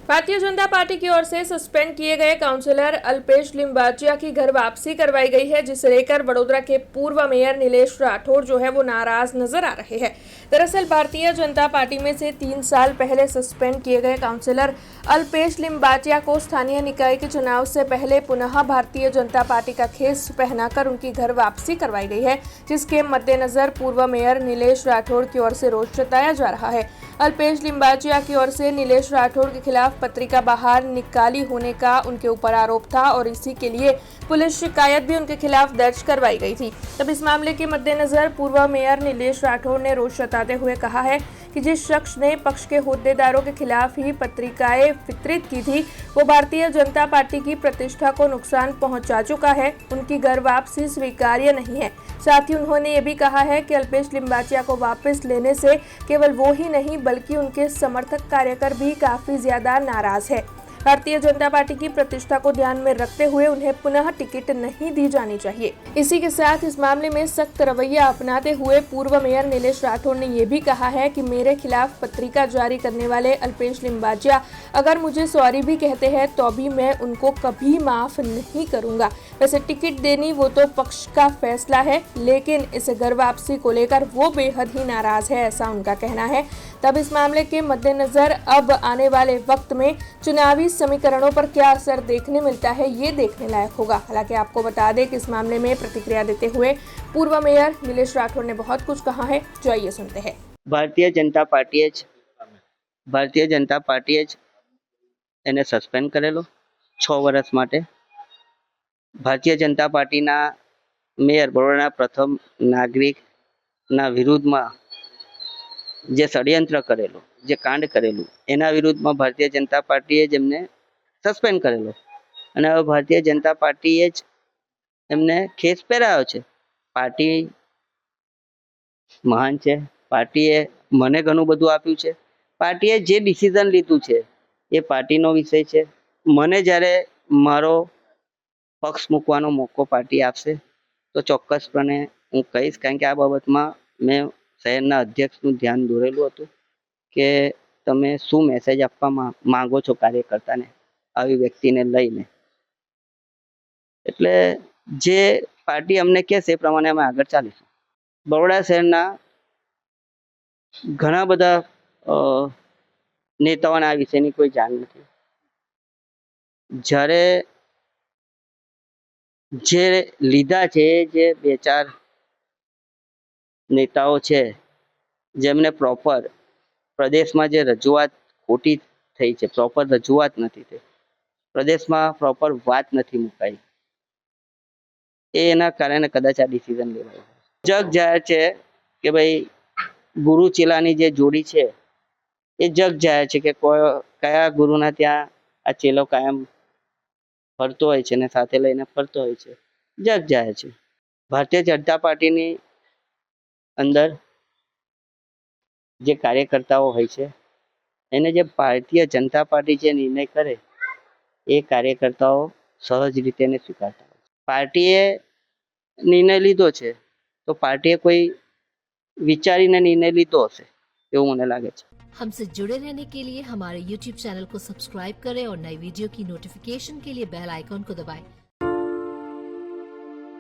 Bharatiya Janata party की ओर से suspend किए गए काउंसलर अल्पेश लिम्बाचिया की घर वापसी करवाई गई है, जिसे लेकर वडोदरा के पूर्व मेयर नीलेश राठौड़ जो है वो नाराज नजर आ रहे हैं। दरअसल भारतीय जनता पार्टी में से 3 साल पहले सस्पेंड किए गए काउंसलर अल्पेश लिम्बाचिया को स्थानीय निकाय के चुनाव से पहले पुनः भारतीय जनता पार्टी का खेस पहनाकर उनकी घर वापसी करवाई गई है, जिसके मद्देनजर पूर्व मेयर नीलेश राठौड़ की ओर से रोष जताया जा रहा है। अल्पेश लिम्बाचिया की ओर से नीलेश राठौड़ के खिलाफ पत्रिका बाहर निकाली होने का उनके ऊपर आरोप था और इसी के लिए पुलिस शिकायत भी उनके खिलाफ दर्ज करवाई गई थी। तब इस मामले के मद्देनजर पूर्व मेयर नीलेश राठौड़ ने रोष जताते हुए कहा है कि जिस शख्स ने पक्ष के होद्देदारों के खिलाफ ही पत्रिकाएं वितरित की थी, वो भारतीय जनता पार्टी की प्रतिष्ठा को नुकसान पहुंचा चुका है। उनकी घर वापसी स्वीकार्य नहीं है। साथ ही उन्होंने ये भी कहा है कि अल्पेश लिम्बाचिया को वापस लेने से केवल वो ही नहीं बल्कि उनके समर्थक कार्यकर भी काफी ज्यादा नाराज है। भारतीय जनता पार्टी की प्रतिष्ठा को ध्यान में रखते हुए उन्हें पुनः टिकट नहीं दी जानी चाहिए। इसी के साथ इस मामले में सख्त रवैया अपनाते हुए पूर्व मेयर नीलेश राठौड़ ने यह भी कहा है कि मेरे खिलाफ पत्रिका जारी करने वाले अल्पेश लिम्बाचिया अगर मुझे सॉरी भी कहते हैं तो भी मैं उनको कभी माफ नहीं करूंगा। वैसे टिकट देनी वो तो पक्ष का फैसला है, लेकिन इस घर वापसी को लेकर वो बेहद ही नाराज है, ऐसा उनका कहना है। तब इस मामले के मद्देनजर अब आने वाले वक्त में चुनावी समीकरणों पर क्या असर देखने मिलता है, ये देखने लायक होगा। हालांकि आपको बता दें कि इस मामले में प्रतिक्रिया देते हुए पूर्व मेयर नीलेश राठौड़ ने बहुत कुछ कहा है, जो आइए सुनते हैं। भारतीय जनता पार्टीए જ એને સસ્પેન્ડ કરેલો 6 વર્ષ માટે। ભારતીય જનતા પાર્ટીના મેયર બરોડાના પ્રથમ નાગરિકના વિરુદ્ધમાં જે ષડયંત્ર કરેલું, જે કાંડ કરેલું, એના વિરુદ્ધમાં ભારતીય જનતા પાર્ટીએ જ એમને સસ્પેન્ડ કરેલો અને હવે ભારતીય જનતા પાર્ટીએ જ એમને ખેસ પહેરાયો છે। પાર્ટી મહાન છે, પાર્ટીએ મને ઘણું બધું આપ્યું છે, પાર્ટીએ જે ડિસિઝન લીધું છે એ પાર્ટીનો વિષય છે। મને જ્યારે મારો પક્ષ મૂકવાનો મોકો પાર્ટી આપશે તો ચોક્કસપણે હું કહીશ, કારણ કે આ બાબતમાં મેં શહેરના અધ્યક્ષનું ધ્યાન દોરેલું હતું કે તમે શું મેસેજ આપવા માંગો છો કાર્યકર્તાને આવી વ્યક્તિને લઈને। એટલે જે પાર્ટી અમને કહેશે એ પ્રમાણે અમે આગળ ચાલીશું। બરોડા શહેરના ઘણા બધા નેતાઓને આ વિષયની કોઈ જાણ નથી। જ્યારે જે લીધા છે, જે 2-4 નેતાઓ છે જેમને પ્રોપર પ્રદેશમાં જે રજૂઆત ખોટી થઈ છે, પ્રોપર રજૂઆત નથી થઈ, પ્રદેશમાં પ્રોપર વાત નથી મુકાઈ, એના કારણે કદાચ આ ડિસિઝન લેવાયું। જગ જાહેર છે કે ભાઈ ગુરુ ચેલાની જે જોડી છે એ જગ જાહેર છે કે કયા ગુરુના ત્યાં આ ચેલો કાયમ ફરતો હોય છે ને સાથે લઈને ફરતો હોય છે, જગ જાહેર છે। ભારતીય જનતા પાર્ટીની અંદર જે કાર્યકર્તાઓ હોય છે એને જે ભારતીય જનતા પાર્ટી જે નિર્ણય કરે એ કાર્યકર્તાઓ સહજ રીતે એને સ્વીકારતા હોય છે। પાર્ટીએ નિર્ણય લીધો છે તો પાર્ટીએ કોઈ વિચારીને નિર્ણય લીધો હશે એવું મને લાગે છે। हमसे जुड़े रहने के लिए हमारे YouTube चैनल को सब्सक्राइब करें और नई वीडियो की नोटिफिकेशन के लिए बेल आइकॉन को दबाएं।